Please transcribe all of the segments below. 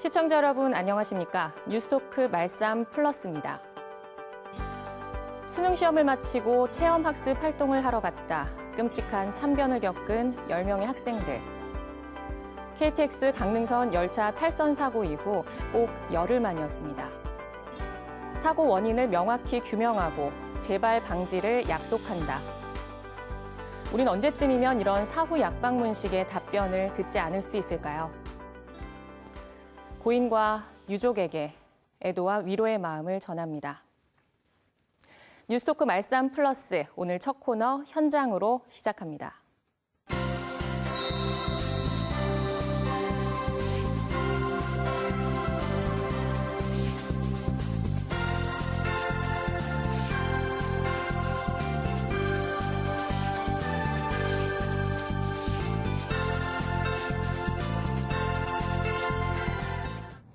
시청자 여러분 안녕하십니까? 뉴스토크 말쌈 플러스입니다. 수능 시험을 마치고 체험학습 활동을 하러 갔다 끔찍한 참변을 겪은 10명의 학생들. KTX 강릉선 열차 탈선 사고 이후 꼭 열흘 만이었습니다. 사고 원인을 명확히 규명하고 재발 방지를 약속한다. 우린 언제쯤이면 이런 사후 약방문식의 답변을 듣지 않을 수 있을까요? 고인과 유족에게 애도와 위로의 마음을 전합니다. 뉴스토크 말쌈 플러스 오늘 첫 코너 현장으로 시작합니다.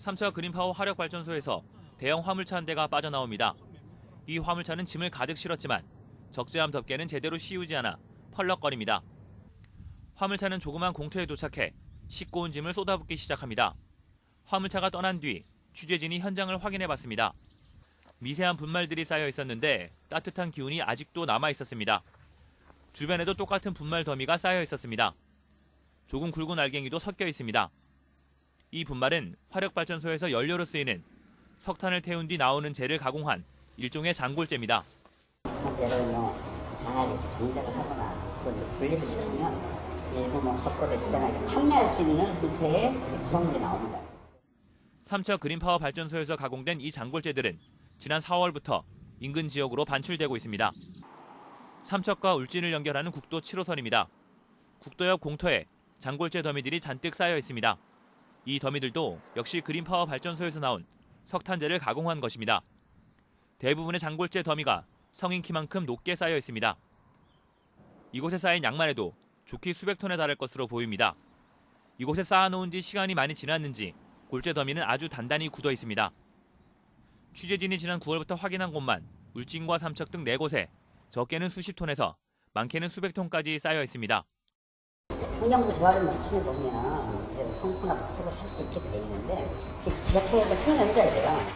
삼척 그린파워 화력발전소에서 대형 화물차 한 대가 빠져나옵니다. 이 화물차는 짐을 가득 실었지만 적재함 덮개는 제대로 씌우지 않아 펄럭거립니다. 화물차는 조그만 공터에 도착해 싣고 온 짐을 쏟아붓기 시작합니다. 화물차가 떠난 뒤 취재진이 현장을 확인해봤습니다. 미세한 분말들이 쌓여 있었는데 따뜻한 기운이 아직도 남아 있었습니다. 주변에도 똑같은 분말 더미가 쌓여 있었습니다. 조금 굵은 알갱이도 섞여 있습니다. 이 분말은 화력발전소에서 연료로 쓰이는 석탄을 태운 뒤 나오는 재를 가공한 일종의 장골재입니다. 석탄재를 잘 이렇게 정제를 하거나 또 분리를 시키면 일부 석고대 지정하게 판매할 수 있는 형태의 구성물이 나오는 거예요. 삼척 그린파워 발전소에서 가공된 이 장골재들은 지난 4월부터 인근 지역으로 반출되고 있습니다. 삼척과 울진을 연결하는 국도 7호선입니다. 국도 옆 공터에 장골재 더미들이 잔뜩 쌓여 있습니다. 이 더미들도 역시 그린파워 발전소에서 나온 석탄재를 가공한 것입니다. 대부분의 장골재 더미가 성인 키만큼 높게 쌓여 있습니다. 이곳에 쌓인 양만 해도 좋기 수백 톤에 달할 것으로 보입니다. 이곳에 쌓아놓은 지 시간이 많이 지났는지 골재 더미는 아주 단단히 굳어 있습니다. 취재진이 지난 9월부터 확인한 곳만 울진과 삼척 등 4곳에 적게는 수십 톤에서 많게는 수백 톤까지 쌓여 있습니다. 환경부 재활용 지침에 보면 이제 성포나 납득을 할 수 있게 돼 있는데 지자체에서 승인을 해줘야 돼요.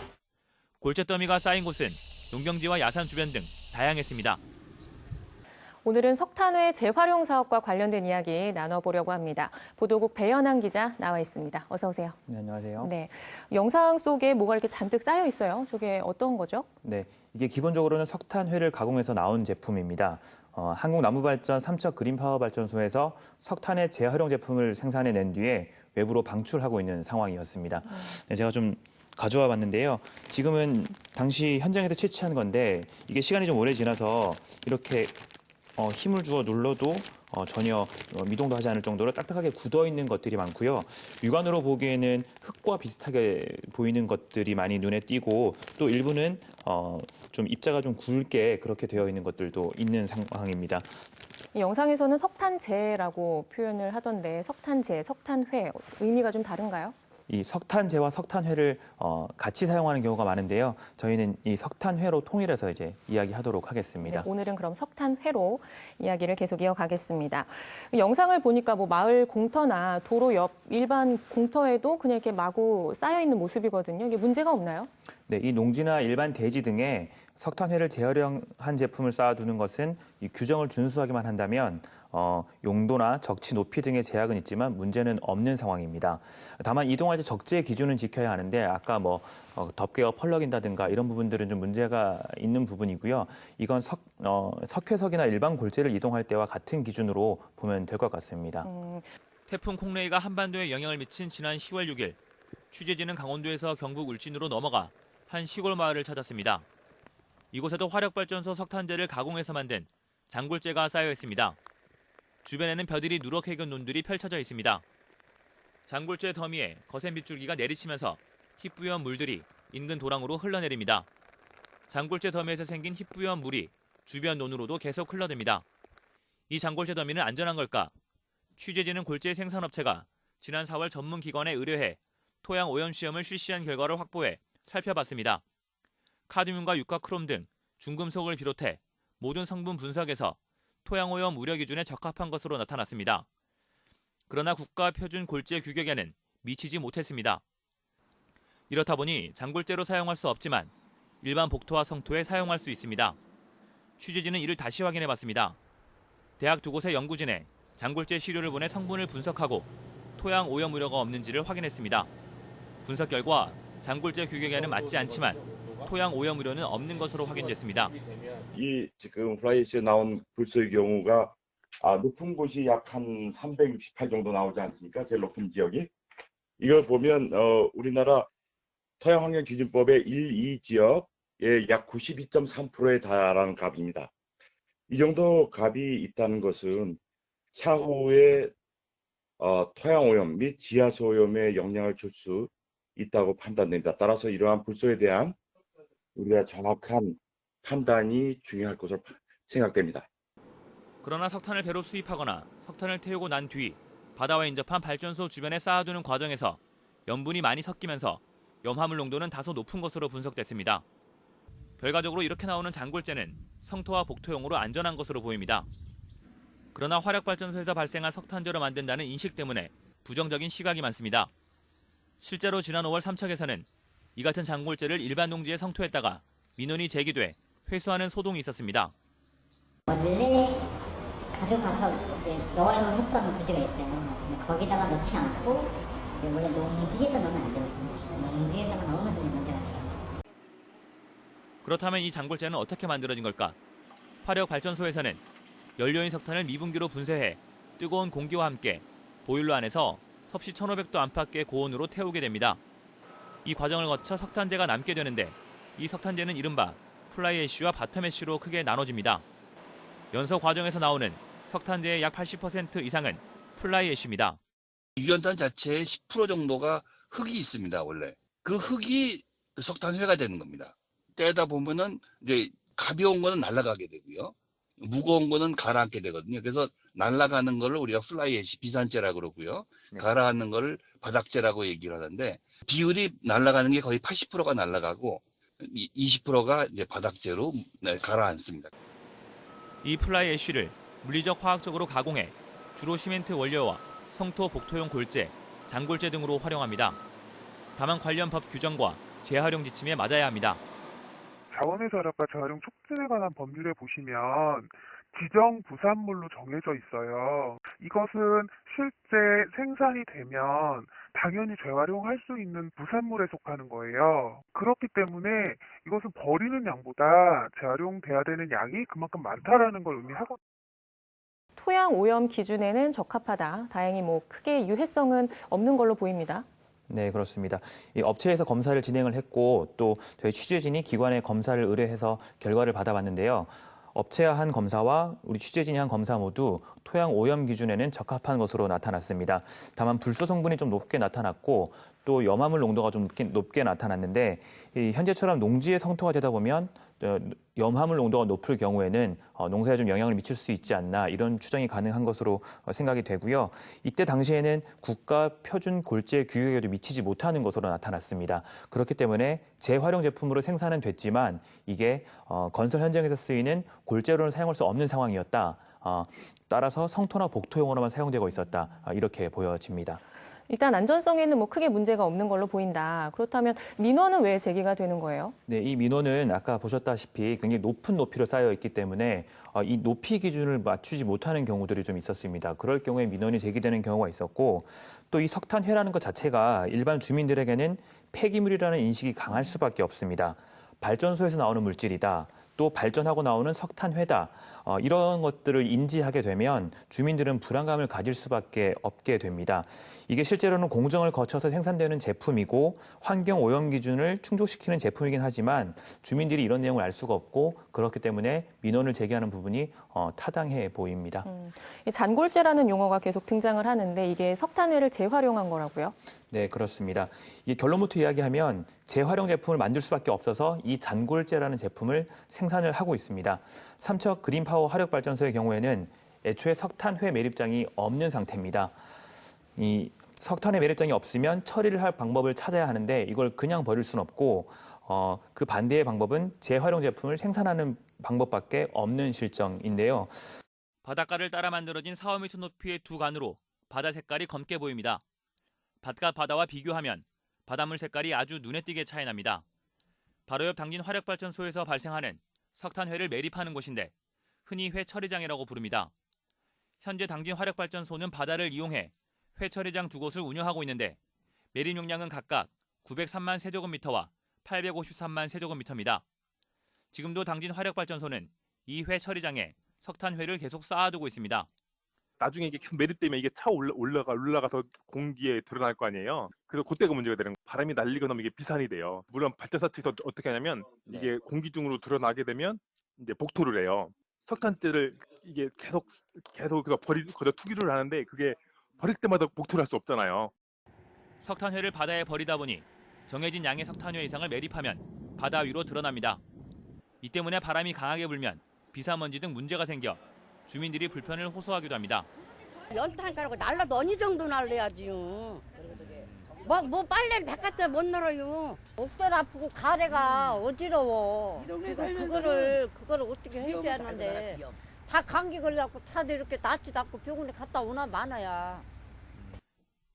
골재 더미가 쌓인 곳은 농경지와 야산 주변 등 다양했습니다. 오늘은 석탄회 재활용 사업과 관련된 이야기 나눠보려고 합니다. 보도국 배연한 기자 나와 있습니다. 어서 오세요. 네, 안녕하세요. 네, 영상 속에 뭐가 이렇게 잔뜩 쌓여 있어요. 저게 어떤 거죠? 네, 이게 기본적으로는 석탄회를 가공해서 나온 제품입니다. 한국나무발전 삼척 그린파워발전소에서 석탄의 재활용 제품을 생산해낸 뒤에 외부로 방출하고 있는 상황이었습니다. 네, 제가 좀 가져와 봤는데요. 지금은 당시 현장에서 채취한 건데 이게 시간이 좀 오래 지나서 이렇게 힘을 주어 눌러도 전혀 미동도 하지 않을 정도로 딱딱하게 굳어있는 것들이 많고요. 육안으로 보기에는 흙과 비슷하게 보이는 것들이 많이 눈에 띄고 또 일부는 좀 입자가 좀 굵게 그렇게 되어 있는 것들도 있는 상황입니다. 이 영상에서는 석탄재라고 표현을 하던데 석탄재, 석탄회 의미가 좀 다른가요? 이 석탄재와 석탄회를 같이 사용하는 경우가 많은데요. 저희는 이 석탄회로 통일해서 이제 이야기하도록 하겠습니다. 네, 오늘은 그럼 석탄회로 이야기를 계속 이어가겠습니다. 영상을 보니까 뭐 마을 공터나 도로 옆 일반 공터에도 그냥 이렇게 마구 쌓여 있는 모습이거든요. 이게 문제가 없나요? 네, 이 농지나 일반 대지 등에 석탄회를 재활용한 제품을 쌓아두는 것은 이 규정을 준수하기만 한다면 용도나 적치 높이 등의 제약은 있지만 문제는 없는 상황입니다. 다만 이동할 때 적재 기준은 지켜야 하는데 아까 덮개가 펄럭인다든가 이런 부분들은 좀 문제가 있는 부분이고요. 이건 석회석이나 일반 골재를 이동할 때와 같은 기준으로 보면 될 것 같습니다. 태풍 콩레이가 한반도에 영향을 미친 지난 10월 6일 취재진은 강원도에서 경북 울진으로 넘어가 한 시골 마을을 찾았습니다. 이곳에도 화력발전소 석탄재를 가공해서 만든 장골재가 쌓여 있습니다. 주변에는 벼들이 누렇게 익은 논들이 펼쳐져 있습니다. 장골재 더미에 거센 빗줄기가 내리치면서 희뿌연 물들이 인근 도랑으로 흘러내립니다. 장골재 더미에서 생긴 희뿌연 물이 주변 논으로도 계속 흘러듭니다. 이 장골재 더미는 안전한 걸까? 취재진은 골재 생산업체가 지난 4월 전문기관에 의뢰해 토양 오염 시험을 실시한 결과를 확보해 살펴봤습니다. 카드뮴과 육가크롬 등 중금속을 비롯해 모든 성분 분석에서 토양오염 우려 기준에 적합한 것으로 나타났습니다. 그러나 국가 표준 골재 규격에는 미치지 못했습니다. 이렇다 보니 장골재로 사용할 수 없지만 일반 복토와 성토에 사용할 수 있습니다. 취재진은 이를 다시 확인해봤습니다. 대학 두 곳의 연구진에 장골재 시료를 보내 성분을 분석하고 토양 오염 우려가 없는지를 확인했습니다. 분석 결과 장골재 규격에는 맞지 않지만 토양 오염 우려는 없는 것으로 확인됐습니다. 이 지금 플라이에시에 나온 불소의 경우가 높은 곳이 약 한 368 정도 나오지 않습니까? 제일 높은 지역이. 이걸 보면 우리나라 토양환경기준법의 1, 2 지역의 약 92.3%에 달하는 값입니다. 이 정도 값이 있다는 것은 차후에 토양오염 및 지하수오염에 영향을 줄 수 있다고 판단됩니다. 따라서 이러한 불소에 대한 우리가 정확한 판단이 중요할 것으로 생각됩니다. 그러나 석탄을 배로 수입하거나 석탄을 태우고 난 뒤 바다와 인접한 발전소 주변에 쌓아두는 과정에서 염분이 많이 섞이면서 염화물 농도는 다소 높은 것으로 분석됐습니다. 결과적으로 이렇게 나오는 장골재는 성토와 복토용으로 안전한 것으로 보입니다. 그러나 화력발전소에서 발생한 석탄재로 만든다는 인식 때문에 부정적인 시각이 많습니다. 실제로 지난 5월 삼척에서는 이 같은 장골재를 일반 농지에 성토했다가 민원이 제기돼 회수하는 소동이 있었습니다. 원래 가져가서 이제 넣으려고 했던 부지가 있어요. 근데 거기다가 넣지 않고 이제 원래 농지에다 넣으면 안 되거든요. 농지에다가 넣으면서 이제 문제가 돼요. 그렇다면 이 장골재는 어떻게 만들어진 걸까? 화력발전소에서는 연료인 석탄을 미분기로 분쇄해 뜨거운 공기와 함께 보일러 안에서 섭씨 1500도 안팎의 고온으로 태우게 됩니다. 이 과정을 거쳐 석탄재가 남게 되는데 이 석탄재는 이른바 플라이 애쉬와 바텀 애쉬로 크게 나눠집니다. 연소 과정에서 나오는 석탄재의 약 80% 이상은 플라이 애쉬입니다. 유연탄 자체의 10% 정도가 흙이 있습니다, 원래. 그 흙이 석탄회가 되는 겁니다. 떼다 보면은 이제 가벼운 거는 날아가게 되고요. 무거운 거는 가라앉게 되거든요. 그래서 날아가는 거를 우리가 플라이 애쉬 비산재라고 그러고요. 가라앉는 거를 바닥재라고 얘기를 하는데 비율이 날아가는 게 거의 80%가 날아가고 20%가 이제 바닥재로 가라앉습니다. 이 플라이 애쉬를 물리적 화학적으로 가공해 주로 시멘트 원료와 성토 복토용 골재, 장골재 등으로 활용합니다. 다만 관련 법 규정과 재활용 지침에 맞아야 합니다. 자원에서 활용과 재활용 촉진에 관한 법률에 보시면 지정 부산물로 정해져 있어요. 이것은 실제 생산이 되면 당연히 재활용할 수 있는 부산물에 속하는 거예요. 그렇기 때문에 이것은 버리는 양보다 재활용돼야 되는 양이 그만큼 많다라는 걸 의미하거든요. 토양 오염 기준에는 적합하다. 다행히 크게 유해성은 없는 걸로 보입니다. 네, 그렇습니다. 이 업체에서 검사를 진행을 했고 또 저희 취재진이 기관에 검사를 의뢰해서 결과를 받아봤는데요. 업체가 한 검사와 우리 취재진이 한 검사 모두 토양 오염 기준에는 적합한 것으로 나타났습니다. 다만 불소 성분이 좀 높게 나타났고 또 염화물 농도가 좀 높게 나타났는데 현재처럼 농지에 성토가 되다 보면 염화물 농도가 높을 경우에는 농사에 좀 영향을 미칠 수 있지 않나 이런 추정이 가능한 것으로 생각이 되고요. 이때 당시에는 국가 표준 골재 규격에도 미치지 못하는 것으로 나타났습니다. 그렇기 때문에 재활용 제품으로 생산은 됐지만 이게 건설 현장에서 쓰이는 골재로는 사용할 수 없는 상황이었다. 따라서 성토나 복토용으로만 사용되고 있었다. 이렇게 보여집니다. 일단 안전성에는 크게 문제가 없는 걸로 보인다. 그렇다면 민원은 왜 제기가 되는 거예요? 네, 이 민원은 아까 보셨다시피 굉장히 높은 높이로 쌓여 있기 때문에 이 높이 기준을 맞추지 못하는 경우들이 좀 있었습니다. 그럴 경우에 민원이 제기되는 경우가 있었고 또 이 석탄회라는 것 자체가 일반 주민들에게는 폐기물이라는 인식이 강할 수밖에 없습니다. 발전소에서 나오는 물질이다. 또 발전하고 나오는 석탄회다. 이런 것들을 인지하게 되면 주민들은 불안감을 가질 수밖에 없게 됩니다. 이게 실제로는 공정을 거쳐서 생산되는 제품이고 환경 오염 기준을 충족시키는 제품이긴 하지만 주민들이 이런 내용을 알 수가 없고 그렇기 때문에 민원을 제기하는 부분이 타당해 보입니다. 잔골재라는 용어가 계속 등장을 하는데 이게 석탄회를 재활용한 거라고요? 네, 그렇습니다. 이 결론부터 이야기하면 재활용 제품을 만들 수밖에 없어서 이 잔골재라는 제품을 생산을 하고 있습니다. 삼척 그린파워 화력발전소의 경우에는 애초에 석탄회 매립장이 없는 상태입니다. 이 석탄의 매립장이 없으면 처리를 할 방법을 찾아야 하는데 이걸 그냥 버릴 수는 없고 그 반대의 방법은 재활용 제품을 생산하는 방법밖에 없는 실정인데요. 바닷가를 따라 만들어진 4~5m 높이의 두 관으로 바다 색깔이 검게 보입니다. 바깥 바다와 비교하면 바닷물 색깔이 아주 눈에 띄게 차이 납니다. 바로 옆 당진 화력발전소에서 발생하는 석탄회를 매립하는 곳인데 흔히 회처리장이라고 부릅니다. 현재 당진 화력발전소는 바다를 이용해 회처리장 두 곳을 운영하고 있는데 매립 용량은 각각 903만 세제곱미터와 853만 세제곱미터입니다. 지금도 당진 화력발전소는 이 회처리장에 석탄회를 계속 쌓아두고 있습니다. 나중에 이게 계속 매립되면 이게 올라가서 공기에 드러날 거 아니에요. 그래서 그때가 문제가 되는 거예요. 바람이 날리거나 하면 이게 비산이 돼요. 물론 발전사 측에서 어떻게 하냐면 이게 공기 중으로 드러나게 되면 이제 복토를 해요. 석탄재를 이게 계속 거기다 투기를 하는데 그게 버릴 때마다 복토를 할 수 없잖아요. 석탄회를 바다에 버리다 보니 정해진 양의 석탄회 이상을 매립하면 바다 위로 드러납니다. 이 때문에 바람이 강하게 불면 비사먼지 등 문제가 생겨 주민들이 불편을 호소하기도 합니다. 연탄 깔고 날라도 어느 정도 날려야지요. 뭐 빨래를 바깥에 못 널어요. 목도 아프고 가래가 어지러워. 그거를 어떻게 해줘야 하는데 다 감기 걸려갖고 다들 이렇게 낫지도 않고 병원에 갔다 오나 마나야.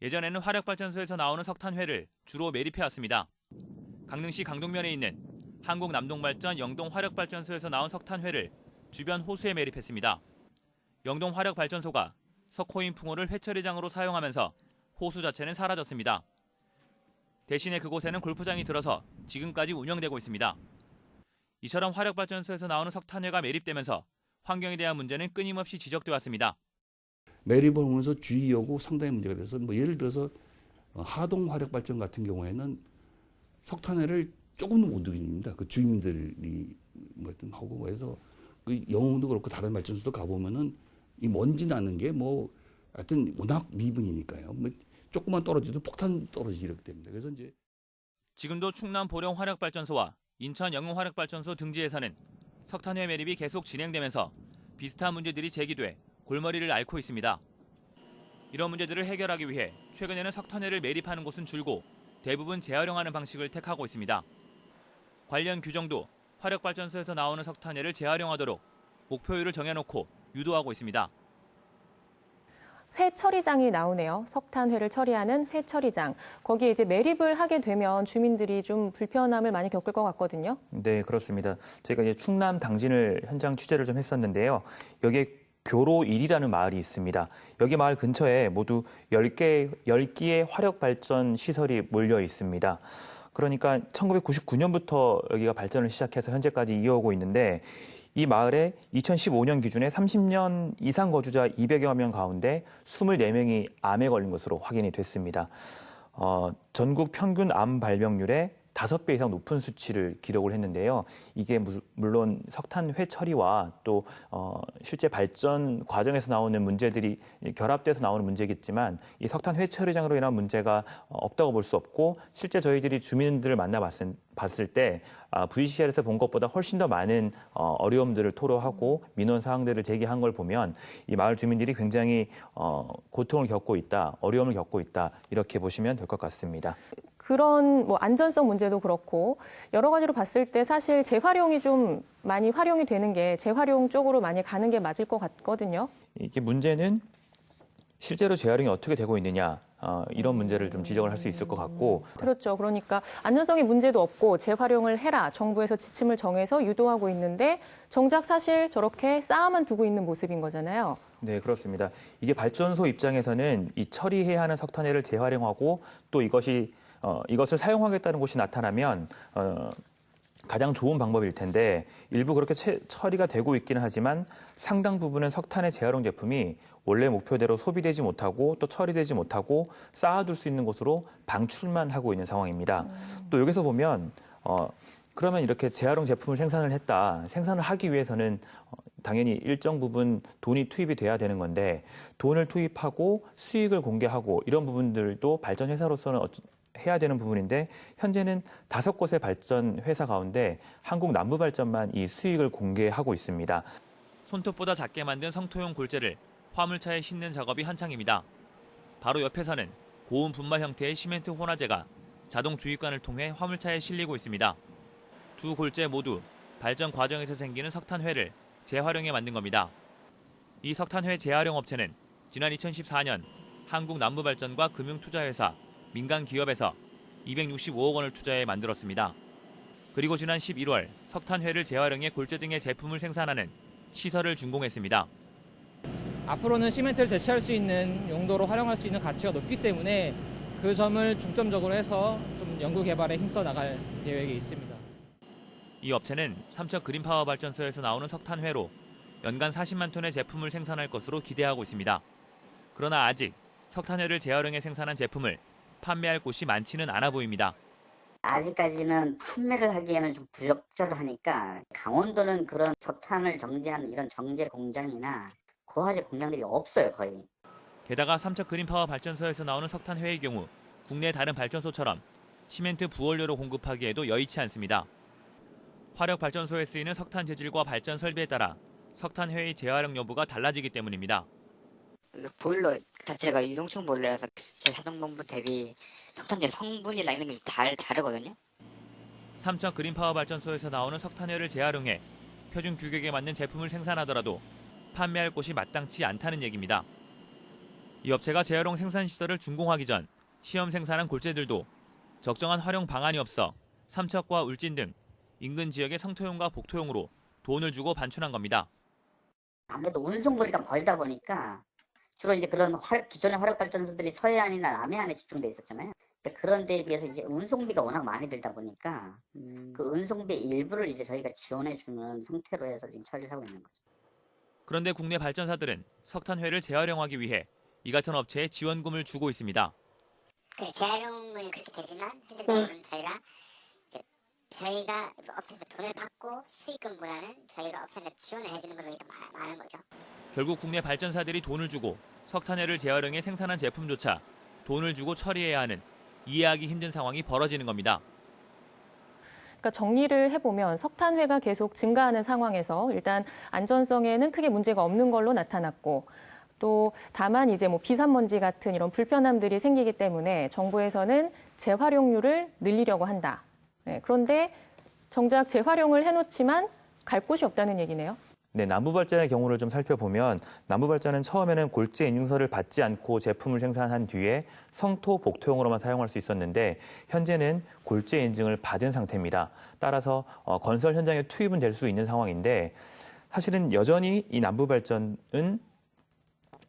예전에는 화력발전소에서 나오는 석탄회를 주로 매립해왔습니다. 강릉시 강동면에 있는 한국남동발전 영동화력발전소에서 나온 석탄회를 주변 호수에 매립했습니다. 영동화력발전소가 석호인 풍호를 회처리장으로 사용하면서 호수 자체는 사라졌습니다. 대신에 그곳에는 골프장이 들어서 지금까지 운영되고 있습니다. 이처럼 화력발전소에서 나오는 석탄회가 매립되면서 환경에 대한 문제는 끊임없이 지적돼 왔습니다. 매립을 하면서 주의 여부 상당히 문제가 돼서 예를 들어서 하동 화력발전 같은 경우에는 석탄회를 조금도 못 움직입니다. 그 주민들이 하고 해서 그 영흥도 그렇고 다른 발전소도 가보면은 이 먼지 나는 게 하여튼 워낙 미분이니까요. 조금만 떨어져도 폭탄 떨어지기 이렇게 됩니다. 그래서 이제 지금도 충남 보령 화력발전소와 인천 영흥 화력발전소 등지에서는 석탄회 매립이 계속 진행되면서 비슷한 문제들이 제기돼 골머리를 앓고 있습니다. 이런 문제들을 해결하기 위해 최근에는 석탄회를 매립하는 곳은 줄고 대부분 재활용하는 방식을 택하고 있습니다. 관련 규정도 화력발전소에서 나오는 석탄회를 재활용하도록 목표율을 정해놓고 유도하고 있습니다. 회처리장이 나오네요. 석탄회를 처리하는 회처리장. 거기에 이제 매립을 하게 되면 주민들이 좀 불편함을 많이 겪을 것 같거든요. 네, 그렇습니다. 저희가 이제 충남 당진을 현장 취재를 좀 했었는데요. 여기에 교로 1이라는 마을이 있습니다. 여기 마을 근처에 모두 10개의 화력발전 시설이 몰려 있습니다. 그러니까 1999년부터 여기가 발전을 시작해서 현재까지 이어오고 있는데 이 마을에 2015년 기준에 30년 이상 거주자 200여 명 가운데 24명이 암에 걸린 것으로 확인이 됐습니다. 전국 평균 암 발병률의 5배 이상 높은 수치를 기록을 했는데요. 이게 물론 석탄회 처리와 또 실제 발전 과정에서 나오는 문제들이 결합돼서 나오는 문제겠지만 이 석탄회 처리장으로 인한 문제가 없다고 볼 수 없고 실제 저희들이 주민들을 만나봤을 때 VCR에서 본 것보다 훨씬 더 많은 어려움들을 토로하고 민원 사항들을 제기한 걸 보면 이 마을 주민들이 굉장히 고통을 겪고 있다, 어려움을 겪고 있다 이렇게 보시면 될 것 같습니다. 그런 안전성 문제도 그렇고 여러 가지로 봤을 때 사실 재활용이 좀 많이 활용이 되는 게 재활용 쪽으로 많이 가는 게 맞을 것 같거든요. 이게 문제는 실제로 재활용이 어떻게 되고 있느냐 이런 문제를 좀 지적을 할 수 있을 것 같고. 그렇죠. 그러니까 안전성에 문제도 없고 재활용을 해라. 정부에서 지침을 정해서 유도하고 있는데 정작 사실 저렇게 쌓아만 두고 있는 모습인 거잖아요. 네, 그렇습니다. 이게 발전소 입장에서는 이 처리해야 하는 석탄회를 재활용하고 또 이것을 사용하겠다는 곳이 나타나면 가장 좋은 방법일 텐데 일부 그렇게 처리가 되고 있기는 하지만 상당 부분은 석탄의 재활용 제품이 원래 목표대로 소비되지 못하고 또 처리되지 못하고 쌓아둘 수 있는 곳으로 방출만 하고 있는 상황입니다. 또 여기서 보면 그러면 이렇게 재활용 제품을 생산을 하기 위해서는 당연히 일정 부분 돈이 투입이 돼야 되는 건데 돈을 투입하고 수익을 공개하고 이런 부분들도 발전 회사로서는 해야 되는 부분인데 현재는 5곳의 발전 회사 가운데 한국남부발전만 이 수익을 공개하고 있습니다. 손톱보다 작게 만든 성토용 골재를 화물차에 싣는 작업이 한창입니다. 바로 옆에서는 고온 분말 형태의 시멘트 혼화제가 자동 주입관을 통해 화물차에 실리고 있습니다. 두 골재 모두 발전 과정에서 생기는 석탄회를 재활용해 만든 겁니다. 이 석탄회 재활용 업체는 지난 2014년 한국남부발전과 금융투자회사, 민간기업에서 265억 원을 투자해 만들었습니다. 그리고 지난 11월 석탄회를 재활용해 골재 등의 제품을 생산하는 시설을 준공했습니다. 앞으로는 시멘트를 대체할 수 있는 용도로 활용할 수 있는 가치가 높기 때문에 그 점을 중점적으로 해서 좀 연구 개발에 힘써 나갈 계획이 있습니다. 이 업체는 삼척 그린파워 발전소에서 나오는 석탄회로 연간 40만 톤의 제품을 생산할 것으로 기대하고 있습니다. 그러나 아직 석탄회를 재활용해 생산한 제품을 판매할 곳이 많지는 않아 보입니다. 아직까지는 판매를 하기에는 좀 부적절하니까 강원도는 그런 석탄을 정제하는 이런 정제 공장이나 고화재 공장들이 없어요, 거의. 게다가 삼척 그린파워 발전소에서 나오는 석탄회의 경우 국내 다른 발전소처럼 시멘트 부원료로 공급하기에도 여의치 않습니다. 화력발전소에 쓰이는 석탄 재질과 발전 설비에 따라 석탄회의 재활용 여부가 달라지기 때문입니다. 보일러 자체가 유동층 보일러라서 저희 사동본부 대비 석탄재 성분이나 이런 게 다르거든요. 삼척 그린파워 발전소에서 나오는 석탄회를 재활용해 표준 규격에 맞는 제품을 생산하더라도 판매할 곳이 마땅치 않다는 얘기입니다. 이 업체가 재활용 생산 시설을 준공하기 전 시험 생산한 골재들도 적정한 활용 방안이 없어 삼척과 울진 등 인근 지역의 성토용과 복토용으로 돈을 주고 반출한 겁니다. 아무래도 운송거리가 멀다 보니까 주로 이제 그런 기존의 화력발전소들이 서해안이나 남해안에 집중돼 있었잖아요. 그런 데에 비해서 이제 운송비가 워낙 많이 들다 보니까 그 운송비 일부를 이제 저희가 지원해주는 형태로 해서 지금 처리를 하고 있는 거죠. 그런데 국내 발전사들은 석탄회를 재활용하기 위해 이 같은 업체에 지원금을 주고 있습니다. 재활용은 그렇게 되지만 현재적으로는 저희가 업체한테 돈을 받고 수익금보다는 저희가 업체한테 지원을 해주는 걸로 더 많은 거죠. 결국 국내 발전사들이 돈을 주고 석탄회를 재활용해 생산한 제품조차 돈을 주고 처리해야 하는 이해하기 힘든 상황이 벌어지는 겁니다. 그러니까 정리를 해보면 석탄회가 계속 증가하는 상황에서 일단 안전성에는 크게 문제가 없는 걸로 나타났고 또 다만 이제 뭐 비산먼지 같은 이런 불편함들이 생기기 때문에 정부에서는 재활용률을 늘리려고 한다. 네, 그런데 정작 재활용을 해놓지만 갈 곳이 없다는 얘기네요. 네, 남부발전의 경우를 좀 살펴보면 남부발전은 처음에는 골재 인증서를 받지 않고 제품을 생산한 뒤에 성토, 복토용으로만 사용할 수 있었는데 현재는 골재 인증을 받은 상태입니다. 따라서 건설 현장에 투입은 될 수 있는 상황인데 사실은 여전히 이 남부발전은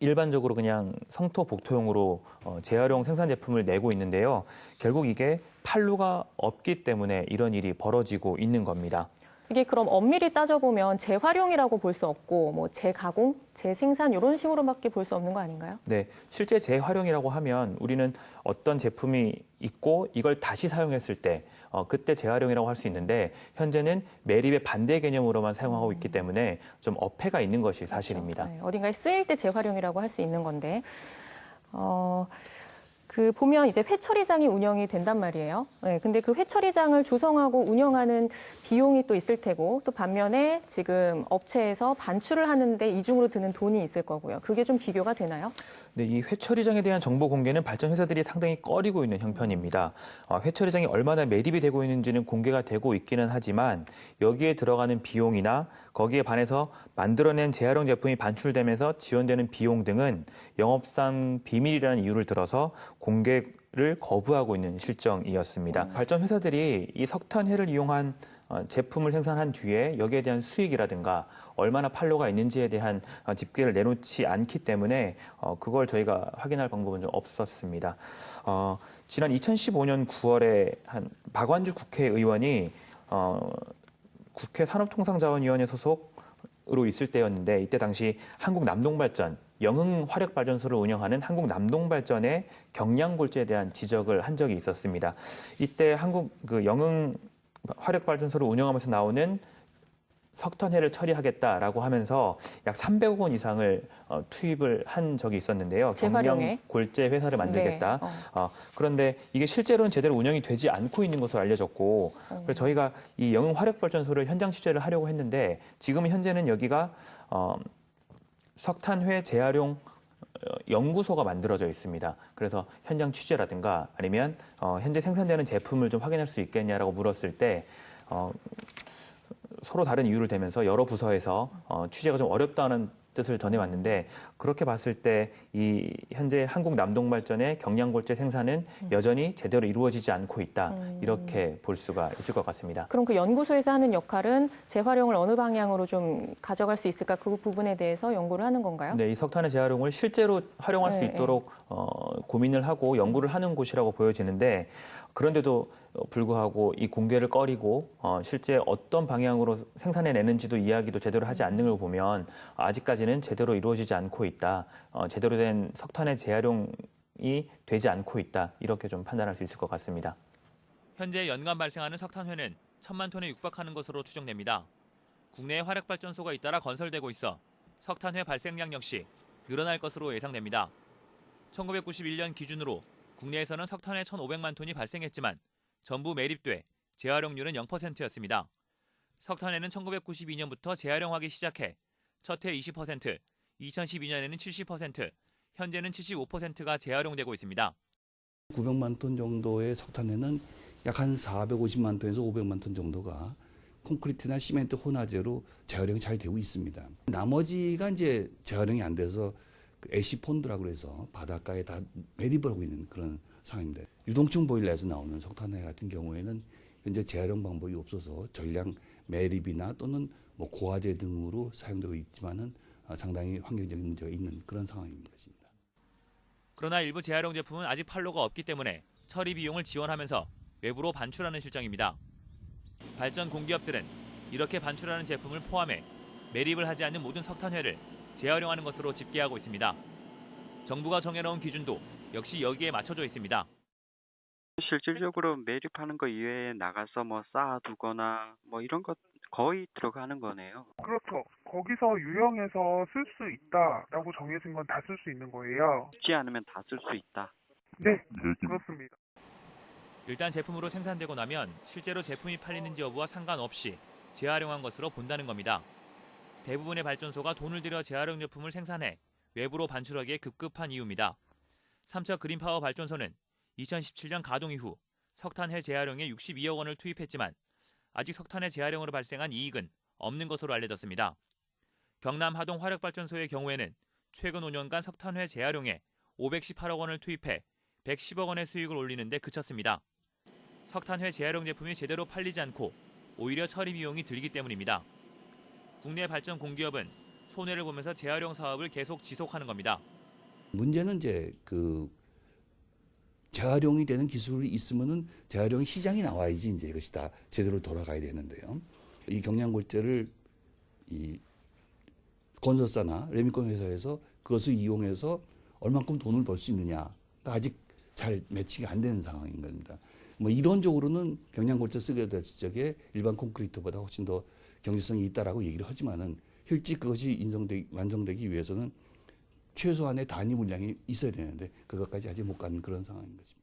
일반적으로 그냥 성토, 복토용으로 재활용 생산 제품을 내고 있는데요. 결국 이게 판로가 없기 때문에 이런 일이 벌어지고 있는 겁니다. 이게 그럼 엄밀히 따져보면 재활용이라고 볼 수 없고 뭐 재가공, 재생산 이런 식으로밖에 볼 수 없는 거 아닌가요? 네, 실제 재활용이라고 하면 우리는 어떤 제품이 있고 이걸 다시 사용했을 때 그때 재활용이라고 할 수 있는데 현재는 매립의 반대 개념으로만 사용하고 있기 때문에 좀 어폐가 있는 것이 사실입니다. 네, 어딘가에 쓰일 때 재활용이라고 할 수 있는 건데 그 보면 이제 회처리장이 운영이 된단 말이에요. 네, 근데 그 회처리장을 조성하고 운영하는 비용이 또 있을 테고 또 반면에 지금 업체에서 반출을 하는데 이중으로 드는 돈이 있을 거고요. 그게 좀 비교가 되나요? 네, 이 회처리장에 대한 정보 공개는 발전회사들이 상당히 꺼리고 있는 형편입니다. 회처리장이 얼마나 매립이 되고 있는지는 공개가 되고 있기는 하지만 여기에 들어가는 비용이나 거기에 반해서 만들어낸 재활용 제품이 반출되면서 지원되는 비용 등은 영업상 비밀이라는 이유를 들어서 공개를 거부하고 있는 실정이었습니다. 발전회사들이 이 석탄회를 이용한 제품을 생산한 뒤에 여기에 대한 수익이라든가 얼마나 판로가 있는지에 대한 집계를 내놓지 않기 때문에 그걸 저희가 확인할 방법은 좀 없었습니다. 지난 2015년 9월에 한 박완주 국회의원이 국회 산업통상자원위원회 소속으로 있을 때였는데 이때 당시 한국남동발전 영흥 화력발전소를 운영하는 한국남동발전의 경량골재에 대한 지적을 한 적이 있었습니다. 이때 영흥 화력발전소를 운영하면서 나오는 석탄회를 처리하겠다라고 하면서 약 300억 원 이상을 투입을 한 적이 있었는데요. 경량 골재 회사를 만들겠다. 네. 그런데 이게 실제로는 제대로 운영이 되지 않고 있는 것으로 알려졌고 그래서 저희가 이 영흥 화력발전소를 현장 취재를 하려고 했는데 지금 현재는 여기가 석탄회 재활용 연구소가 만들어져 있습니다. 그래서 현장 취재라든가 아니면 현재 생산되는 제품을 좀 확인할 수 있겠냐라고 물었을 때 서로 다른 이유를 대면서 여러 부서에서 취재가 좀 어렵다는 뜻을 전해왔는데 그렇게 봤을 때 이 현재 한국 남동발전의 경량골재 생산은 여전히 제대로 이루어지지 않고 있다. 이렇게 볼 수가 있을 것 같습니다. 그럼 그 연구소에서 하는 역할은 재활용을 어느 방향으로 좀 가져갈 수 있을까? 그 부분에 대해서 연구를 하는 건가요? 네, 이 석탄의 재활용을 실제로 활용할 수 있도록 고민을 하고 연구를 하는 곳이라고 보여지는데 그런데도 불구하고 이 공개를 꺼리고 실제 어떤 방향으로 생산해내는지도 이야기도 제대로 하지 않는 걸 보면 아직까지는 제대로 이루어지지 않고 있다. 제대로 된 석탄의 재활용이 되지 않고 있다. 이렇게 좀 판단할 수 있을 것 같습니다. 현재 연간 발생하는 석탄회는 1,000만 톤에 육박하는 것으로 추정됩니다. 국내에 화력발전소가 잇따라 건설되고 있어 석탄회 발생량 역시 늘어날 것으로 예상됩니다. 1991년 기준으로 국내에서는 석탄회 1,500만 톤이 발생했지만 전부 매립돼 재활용률은 0%였습니다. 석탄회는 1992년부터 재활용하기 시작해 첫 해 20%, 2012년에는 70%, 현재는 75%가 재활용되고 있습니다. 900만 톤 정도의 석탄에는 약 한 450만 톤에서 500만 톤 정도가 콘크리트나 시멘트 혼화재로 재활용이 잘 되고 있습니다. 나머지가 이제 재활용이 안 돼서 애시폰드라고 해서 바닷가에 다 매립을 하고 있는 그런 상황입니다. 유동층 보일러에서 나오는 석탄회 같은 경우에는 현재 재활용 방법이 없어서 전량 매립이나 또는 뭐 고화재 등으로 사용되고 있지만은 상당히 환경적인 문제가 있는 그런 상황인 것입니다. 그러나 일부 재활용 제품은 아직 판로가 없기 때문에 처리 비용을 지원하면서 외부로 반출하는 실정입니다. 발전 공기업들은 이렇게 반출하는 제품을 포함해 매립을 하지 않는 모든 석탄회를 재활용하는 것으로 집계하고 있습니다. 정부가 정해놓은 기준도 역시 여기에 맞춰져 있습니다. 실질적으로 매립하는 거 이외에 나가서 뭐 쌓아두거나 뭐 이런 것 거의 들어가는 거네요. 그렇죠. 거기서 유형해서 쓸 수 있다라고 정해진 건 다 쓸 수 있는 거예요. 쉽지 않으면 다 쓸 수 있다. 네, 그렇습니다. 일단 제품으로 생산되고 나면 실제로 제품이 팔리는지 여부와 상관없이 재활용한 것으로 본다는 겁니다. 대부분의 발전소가 돈을 들여 재활용 제품을 생산해 외부로 반출하기에 급급한 이유입니다. 삼척 그린파워 발전소는 2017년 가동 이후 석탄회 재활용에 62억 원을 투입했지만 아직 석탄의 재활용으로 발생한 이익은 없는 것으로 알려졌습니다. 경남 하동 화력발전소의 경우에는 최근 5년간 석탄회 재활용에 518억 원을 투입해 110억 원의 수익을 올리는 데 그쳤습니다. 석탄회 재활용 제품이 제대로 팔리지 않고 오히려 처리 비용이 들기 때문입니다. 국내 발전 공기업은 손해를 보면서 재활용 사업을 계속 지속하는 겁니다. 문제는 이제 재활용이 되는 기술이 있으면은 재활용 시장이 나와야지 이제 이것이 다 제대로 돌아가야 되는데요. 이 경량골재를 이 건설사나 레미콘 회사에서 그것을 이용해서 얼만큼 돈을 벌 수 있느냐가 아직 잘 매치가 안 되는 상황인 겁니다. 뭐 이론적으로는 경량골재 쓰게 됐을 적에 일반 콘크리트보다 훨씬 더 경제성이 있다라고 얘기를 하지만은 실제 그것이 완성되기 위해서는 최소한의 단위 물량이 있어야 되는데 그것까지 아직 못 가는 그런 상황인 것입니다.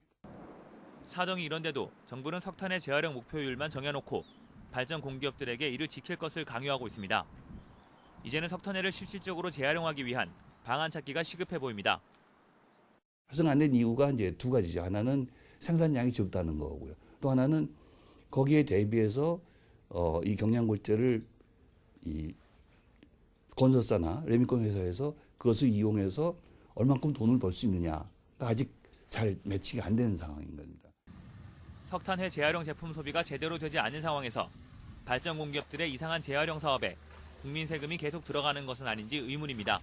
사정이 이런데도 정부는 석탄의 재활용 목표율만 정해놓고 발전 공기업들에게 이를 지킬 것을 강요하고 있습니다. 이제는 석탄회를 실질적으로 재활용하기 위한 방안 찾기가 시급해 보입니다. 활성 안 된 이유가 이제 두 가지죠. 하나는 생산량이 적다는 거고요. 또 하나는 거기에 대비해서 이 경량골재를 이 건설사나 레미콘 회사에서 그것을 이용해서 얼만큼 돈을 벌 수 있느냐가 아직 잘 매치가 안 되는 상황인 겁니다. 석탄회 재활용 제품 소비가 제대로 되지 않은 상황에서 발전 공기업들의 이상한 재활용 사업에 국민 세금이 계속 들어가는 것은 아닌지 의문입니다.